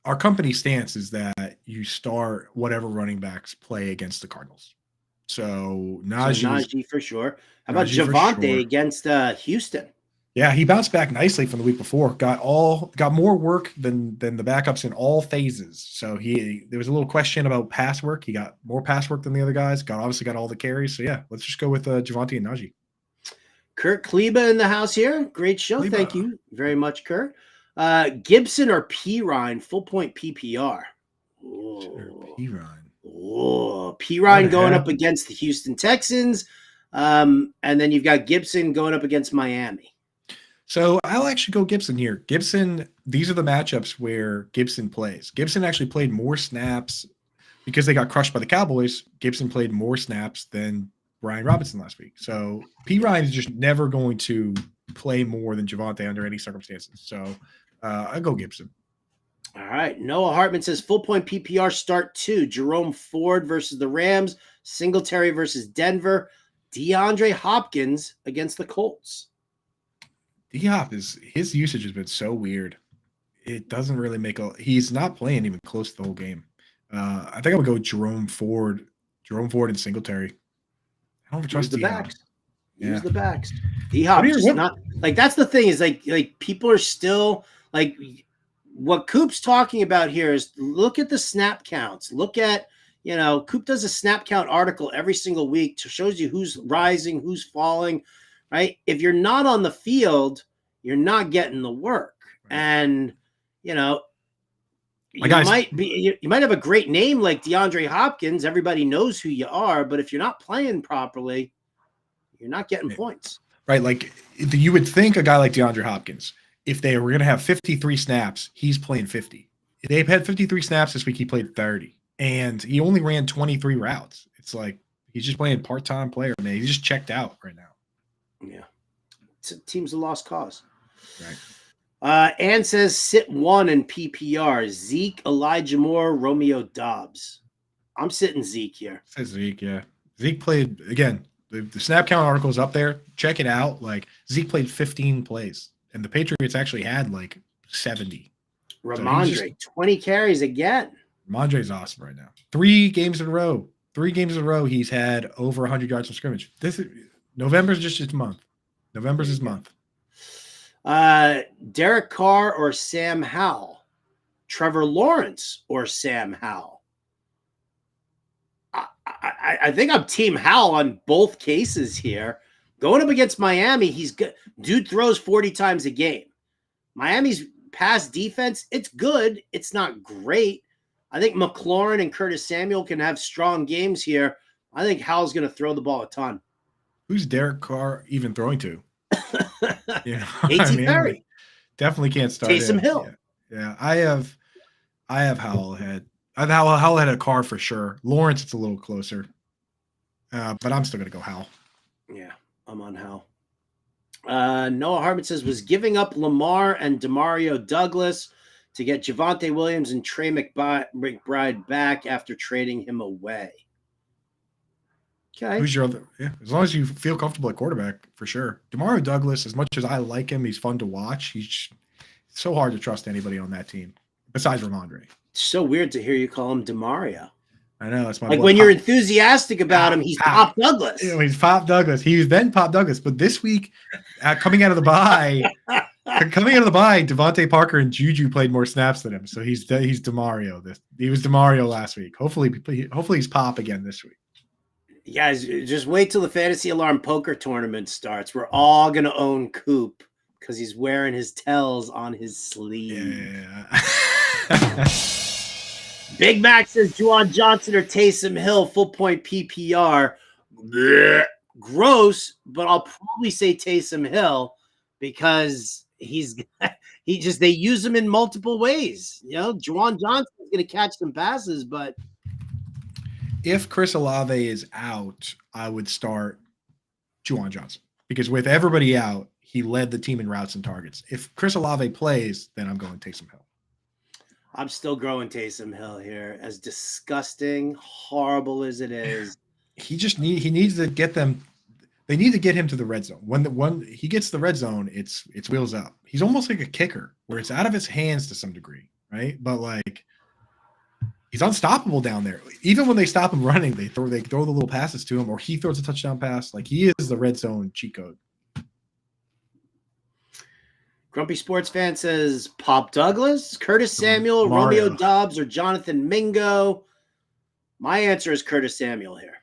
our company stance is that you start whatever running backs play against the Cardinals. So Najee for sure. How about Javonte against Houston? Yeah, he bounced back nicely from the week before. Got more work than the backups in all phases. So there was a little question about pass work. He got more pass work than the other guys. Obviously got all the carries. So yeah, let's just go with Javonte and Najee. Kurt Kleba in the house here. Great show. Kleba. Thank you very much, Kurt. Gibson or Pirine, full point PPR. Pirine. Oh, Pirine going up against the Houston Texans. And then you've got Gibson going up against Miami. So I'll actually go Gibson here. Gibson, these are the matchups where Gibson plays. Gibson actually played more snaps because they got crushed by the Cowboys. Gibson played more snaps than Brian Robinson last week. So Pirine is just never going to play more than Javonte under any circumstances. So I go Gibson. All right. Noah Hartman says full point PPR start 2. Jerome Ford versus the Rams. Singletary versus Denver. DeAndre Hopkins against the Colts. D-Hop his usage has been so weird. It doesn't really he's not playing even close to the whole game. I think I would go Jerome Ford and Singletary. I don't trust the D-Hop. backs. Use the backs. D-Hop is not like that's the thing is like people are still like what Coop's talking about here is look at the snap counts. Look at Coop does a snap count article every single week to shows you who's rising, who's falling, right? If you're not on the field, you're not getting the work. Right. And, you might have a great name like DeAndre Hopkins. Everybody knows who you are, but if you're not playing properly, you're not getting points. Right. Like you would think a guy like DeAndre Hopkins, if they were going to have 53 snaps, he's playing 50. If they've had 53 snaps this week, he played 30. And he only ran 23 routes. It's like he's just playing part-time player, man. He's just checked out right now. Yeah. Team's a lost cause. Right. Ann says sit 1 in PPR. Zeke, Elijah Moore, Romeo Doubs. I'm sitting Zeke here. Says Zeke, yeah. Zeke played, again, the snap count article is up there. Check it out. Like Zeke played 15 plays, and the Patriots actually had like 70. Ramondre, so 20 carries again. Ramondre's awesome right now. 3 games in a row, he's had over 100 yards from scrimmage. November's just his month. November's his month. Derek Carr or Sam Howell? Trevor Lawrence or Sam Howell? I think I'm Team Howell on both cases here. Going up against Miami, he's good. Dude throws 40 times a game. Miami's pass defense, it's good. It's not great. I think McLaurin and Curtis Samuel can have strong games here. I think Howell's going to throw the ball a ton. Who's Derek Carr even throwing to? A.T. Perry. Like, definitely can't start Taysom Hill. Yeah. I have Howell ahead. I have Howell ahead of Carr for sure. Lawrence, it's a little closer. But I'm still going to go Howell. Yeah, I'm on Howell. Noah Hartman says, was giving up Lamar and Demario Douglas to get Javonte Williams and Trey McBride back after trading him away. Okay. Who's your other? Yeah, as long as you feel comfortable at quarterback, for sure. Demario Douglas, as much as I like him, he's fun to watch. He's so hard to trust anybody on that team besides Ramondre. It's so weird to hear you call him Demario. I know, that's my like when you're enthusiastic about him, he's Pop Douglas. You know, he's Pop Douglas. He was then Pop Douglas, but this week, coming out of the bye, Devontae Parker and Juju played more snaps than him, so he's Demario. He was Demario last week. Hopefully he's Pop again this week. You guys, just wait till the Fantasy Alarm Poker Tournament starts. We're all gonna own Coop because he's wearing his tells on his sleeve. Yeah. Big Mac says Juwan Johnson or Taysom Hill, full point PPR. Blech. Gross, but I'll probably say Taysom Hill because they use him in multiple ways. You know, Juwan Johnson is going to catch some passes, but if Chris Olave is out, I would start Juwan Johnson because with everybody out, he led the team in routes and targets. If Chris Olave plays, then I'm going Taysom Hill. I'm still growing Taysom Hill here. As disgusting, horrible as it is, he needs to get them. They need to get him to the red zone. When he gets to the red zone, it's wheels up. He's almost like a kicker, where it's out of his hands to some degree, right? But like he's unstoppable down there. Even when they stop him running, they throw the little passes to him, or he throws a touchdown pass. Like he is the red zone cheat code. Grumpy Sports Fan says Pop Douglas, Curtis Samuel, Mario. Romeo Doubs, or Jonathan Mingo. My answer is Curtis Samuel here.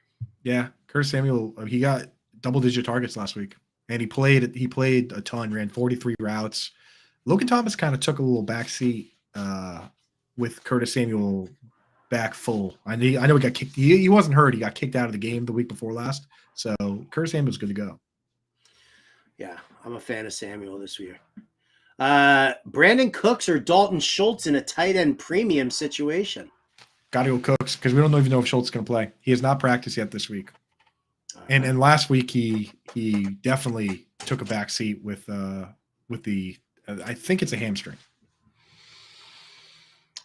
Yeah, Curtis Samuel. He got double-digit targets last week, and he played a ton. Ran 43 routes. Logan Thomas kind of took a little backseat with Curtis Samuel back full. I know he got kicked. He wasn't hurt. He got kicked out of the game the week before last. So Curtis Samuel's good to go. Yeah, I'm a fan of Samuel this year. Brandon Cooks or Dalton Schultz in a tight end premium situation. Got to go Cooks because we don't even know if Schultz is going to play. He has not practiced yet this week, and last week he definitely took a back seat with the I think it's a hamstring.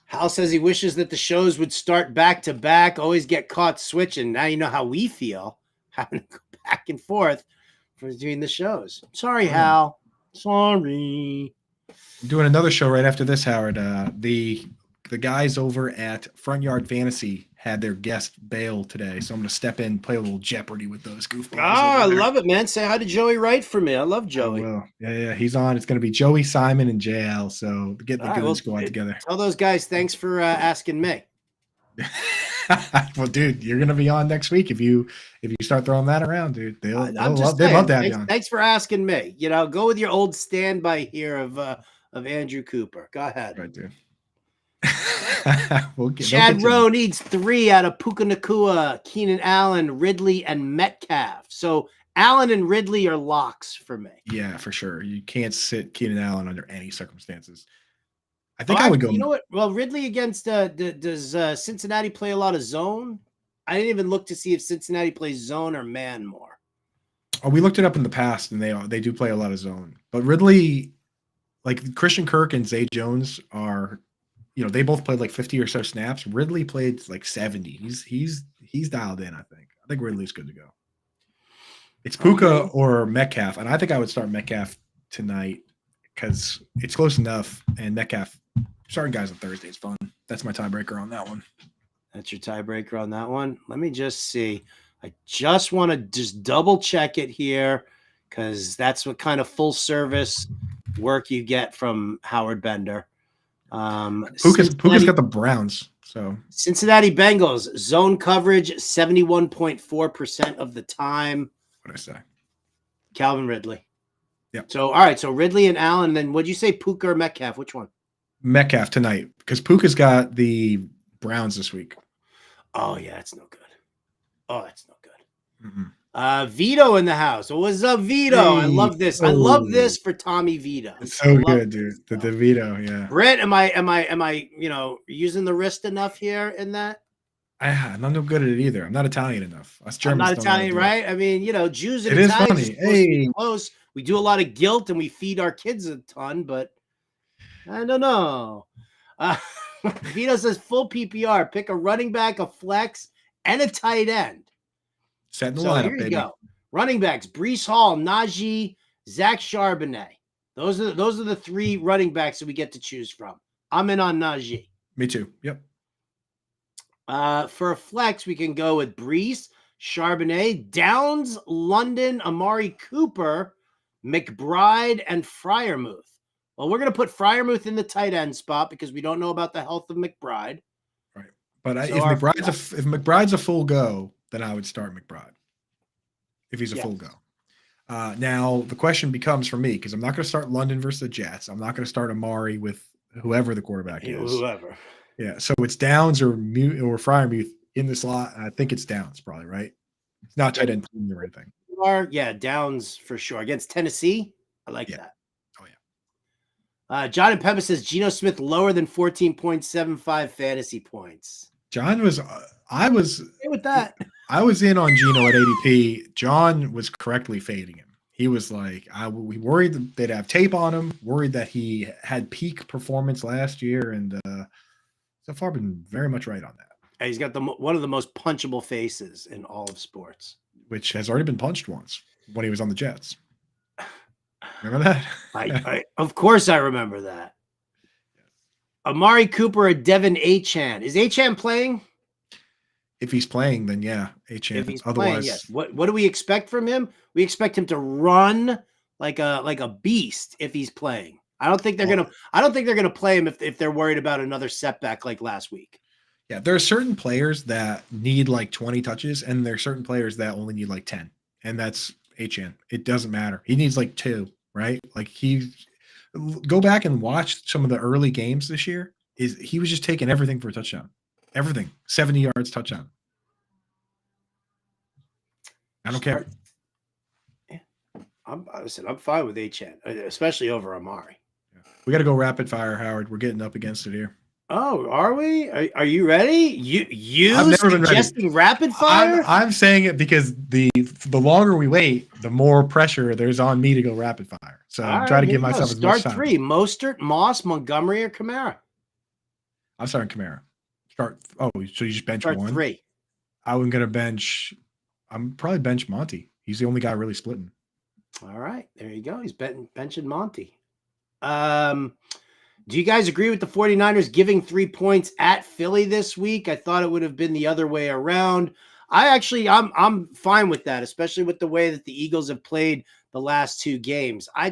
Hal says he wishes that the shows would start back to back. Always get caught switching. Now you know how we feel having to go back and forth for doing the shows. Sorry, Hal. Sorry. I'm doing another show right after this, Howard. The guys over at Front Yard Fantasy had their guest bail today, so I'm going to step in, play a little Jeopardy with those goofballs. I love it, man. Say hi to Joey Wright for me. I love Joey. Yeah, he's on. It's going to be Joey, Simon, and JL. So get the good squad together. Tell those guys thanks for asking me. Well, dude, you're going to be on next week if you start throwing that around, dude. They love to have you on. Thanks for asking me. You know, go with your old standby here of Andrew Cooper. Go ahead. Right, dude. Chad Rowe needs 3 out of Puka Nacua, Keenan Allen, Ridley, and Metcalf. So Allen and Ridley are locks for me. Yeah, for sure. You can't sit Keenan Allen under any circumstances. I think I would go. You know what? Well, Ridley against does Cincinnati play a lot of zone? I didn't even look to see if Cincinnati plays zone or man more. Oh, we looked it up in the past, and they do play a lot of zone. But Ridley, like Christian Kirk and Zay Jones are, they both played like 50 or so snaps. Ridley played like 70. He's dialed in. I think Ridley's good to go. It's Puka or Metcalf, and I think I would start Metcalf tonight because it's close enough. And Metcalf starting guys on Thursday is fun. That's my tiebreaker on that one. That's your tiebreaker on that one. Let me just see. I just want to just double check it here because that's what kind of full service work you get from Howard Bender. Puka's Cincinnati, got the Browns. So Cincinnati Bengals zone coverage 71.4% of the time. what did I say? Calvin Ridley. Yep. So all right, so Ridley and Allen. And then what'd you say, Puka or Metcalf? Which one? Metcalf tonight because Puka's got the Browns this week. Oh yeah, that's no good. Oh, that's no good. Mm-mm. Vito in the house. What's up, Vito? I love this. I love this for Tommy Vito. It's so good, dude. The Vito, yeah. Brett, am I, using the wrist enough here in that? I'm not no good at it either. I'm not Italian enough. Us I'm Germans not don't know how to Italian, do it. right? I mean, Jews and It is Italians funny. are supposed to be Hey. close. We do a lot of guilt and we feed our kids a ton, but I don't know. Vito says full PPR. Pick a running back, a flex, and a tight end. Setting the So lineup, here you baby. go. Running backs: Brees Hall, Najee, Zach Charbonnet. Those are the three running backs that we get to choose from. I'm in on Najee. Me too. Yep. For a flex, we can go with Brees, Charbonnet, Downs, London, Amari Cooper, McBride, and Freiermuth. Well, we're going to put Freiermuth in the tight end spot because we don't know about the health of McBride. Right. But So if McBride's a full go, then I would start McBride. If he's a full go. Now the question becomes for me, because I'm not going to start London versus the Jets. I'm not going to start Amari with whoever the quarterback is. Whoever. Yeah. So it's Downs or Freiermuth in the slot. I think it's Downs probably, right? It's not tight end or anything. Yeah, Downs for sure. Against Tennessee, I like that. Oh, yeah. John and Peppa says Geno Smith lower than 14.75 fantasy points. John was, I was Okay with that. I was in on Geno at ADP. John was correctly fading him. He was like, we worried that they'd have tape on him, worried that he had peak performance last year, and so far been very much right on that. He's got one of the most punchable faces in all of sports, which has already been punched once when he was on the Jets. Remember that? I of course I remember that. Amari Cooper or Devin Achane. Is Achane playing? If he's playing, then yeah, Achane. If he's Otherwise, playing, yes. What do we expect from him? We expect him to run like a beast if he's playing. I don't think they're gonna play him if they're worried about another setback like last week. Yeah, there are certain players that need like 20 touches, and there are certain players that only need like 10, and that's Achane. It doesn't matter. He needs like 2, right? Like go back and watch some of the early games this year. He was just taking everything for a touchdown. Everything. 70 yards touchdown. I don't care. Yeah. I'm fine with Achane, especially over Amari. Yeah. We got to go rapid fire, Howard. We're getting up against it here. Oh, are we? Are you ready? You I've never been suggesting ready. rapid fire? I'm saying it because the longer we wait, the more pressure there's on me to go rapid fire. So I'm trying to give myself as much time. Start 3. Mostert, Moss, Montgomery, or Kamara? I'm starting Kamara. So you just bench Start one? 3. I'm probably bench Monty. He's the only guy really splitting. All right. There you go. He's benching Monty. Do you guys agree with the 49ers giving 3 points at Philly this week? I thought it would have been the other way around. I'm fine with that, especially with the way that the Eagles have played the last 2 games. I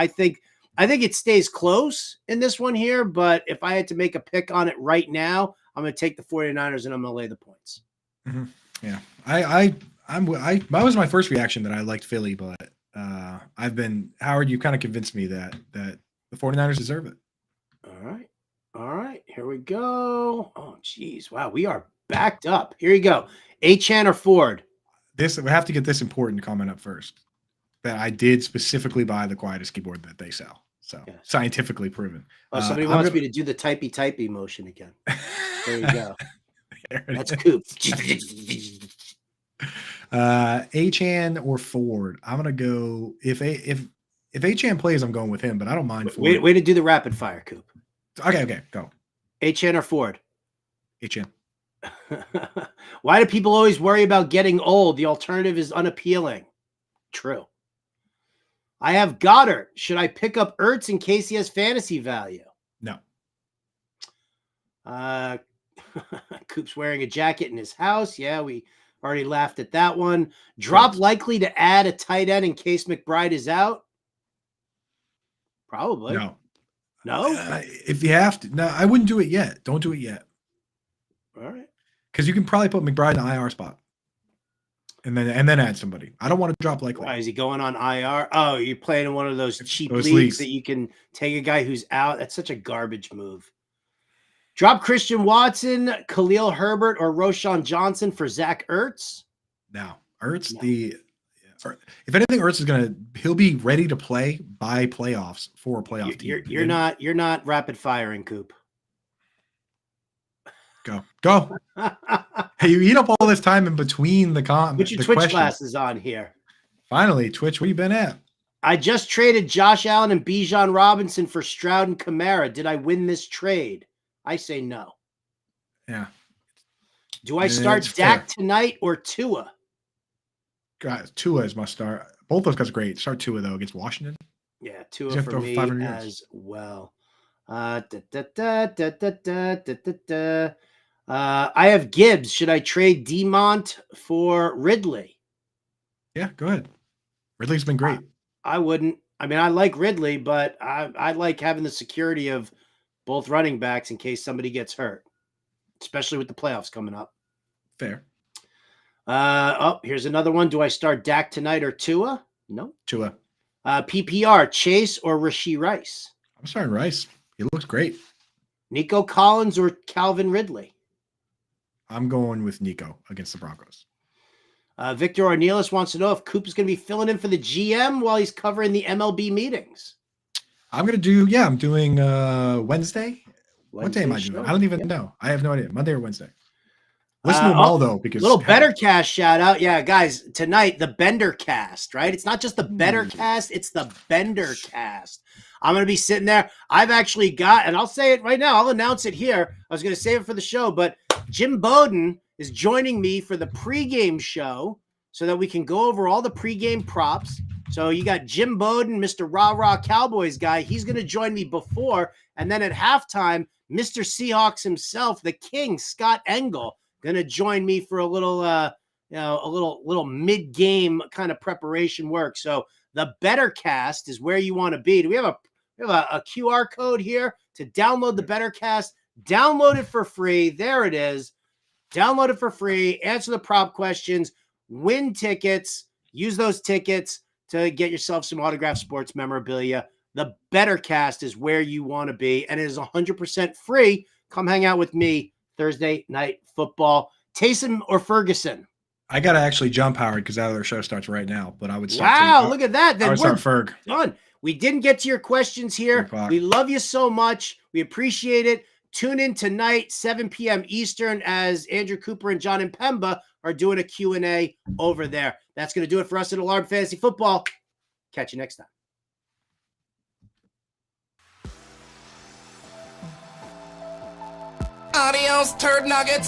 think it stays close in this one here, but if I had to make a pick on it right now, I'm going to take the 49ers and I'm going to lay the points. Mm-hmm. Yeah. That was my first reaction that I liked Philly, but Howard, you kind of convinced me that the 49ers deserve it. All right. Here we go. Oh, geez. Wow. We are backed up. Here you go. Achane or Ford? We have to get this important comment up first. That I did specifically buy the quietest keyboard that they sell. So scientifically proven. Oh, somebody wants me to do the typey motion again. There you go. That's Coop. Achane or Ford? I'm gonna go if Achane plays, I'm going with him, but I don't mind Ford. Way to do the rapid fire, Coop. Okay, go. Achane or Ford? Achane. Why do people always worry about getting old? The alternative is unappealing. True. I have Goddard. Should I pick up Ertz in case he has fantasy value? No. Coop's wearing a jacket in his house. Yeah, we already laughed at that one. Drop likely to add a tight end in case McBride is out? Probably. No. No? If you have to. No, I wouldn't do it yet. Don't do it yet. All right. Because you can probably put McBride in the IR spot. And then add somebody. I don't want to drop Likely. Why is he going on IR? Oh, you're playing in one of those cheap Those leagues leagues. that you can take a guy who's out. That's such a garbage move. Drop Christian Watson, Khalil Herbert, or Roshan Johnson for Zach Ertz. Now, Ertz, No. if anything, Ertz is he'll be ready to play by playoffs for a playoff team. You're not rapid firing, Coop. Go. Hey, you eat up all this time in between the Put your Twitch glasses on here. Finally, Twitch, where you been at? I just traded Josh Allen and Bijan Robinson for Stroud and Kamara. Did I win this trade? I say no. Yeah. Do I start Dak tonight or Tua? Guys, Tua is my start. Both those guys are great. Start Tua though against Washington. Yeah, Tua for me as well. I have Gibbs. Should I trade Demont for Ridley? Yeah, go ahead. Ridley's been great. I wouldn't. I mean, I like Ridley, but I like having the security of both running backs in case somebody gets hurt, especially with the playoffs coming up. Fair. Here's another one. Do I start Dak tonight or Tua? No. Tua. PPR, Chase or Rashee Rice? I'm starting Rice. He looks great. Nico Collins or Calvin Ridley? I'm going with Nico against the Broncos. Victor Ornelas wants to know if Coop is going to be filling in for the GM while he's covering the MLB meetings. I'm doing Wednesday. What day am I doing? I don't even know. I have no idea. Monday or Wednesday. Listen to them all though, because little Better Cast shout out. Yeah, guys, tonight the Bender Cast, right? It's not just the Better Cast, it's the Bender Cast. I'm going to be sitting there. I've actually got, and I'll say it right now, I'll announce it here. I was going to save it for the show, but Jim Bowden is joining me for the pregame show so that we can go over all the pregame props. So you got Jim Bowden, Mr. Rah Rah Cowboys guy. He's going to join me before. And then at halftime, Mr. Seahawks himself, the king, Scott Engel, going to join me for a little, a little mid-game kind of preparation work. So the Better Cast is where you want to be. Do we have a QR code here to download the Better Cast? Download it for free. There it is. Download it for free. Answer the prop questions. Win tickets. Use those tickets to get yourself some autographed sports memorabilia. The Better Cast is where you want to be, and it is 100% free. Come hang out with me Thursday Night Football. Taysom or Ferguson? I got to actually jump, Howard, because our show starts right now. But I would start. Wow, look at that. Then I would start Ferg. Done. We didn't get to your questions here. We love you so much. We appreciate it. Tune in tonight, 7 p.m. Eastern, as Andrew Cooper and John Impemba are doing a Q&A over there. That's going to do it for us at Alarm Fantasy Football. Catch you next time. Adios, turd nuggets.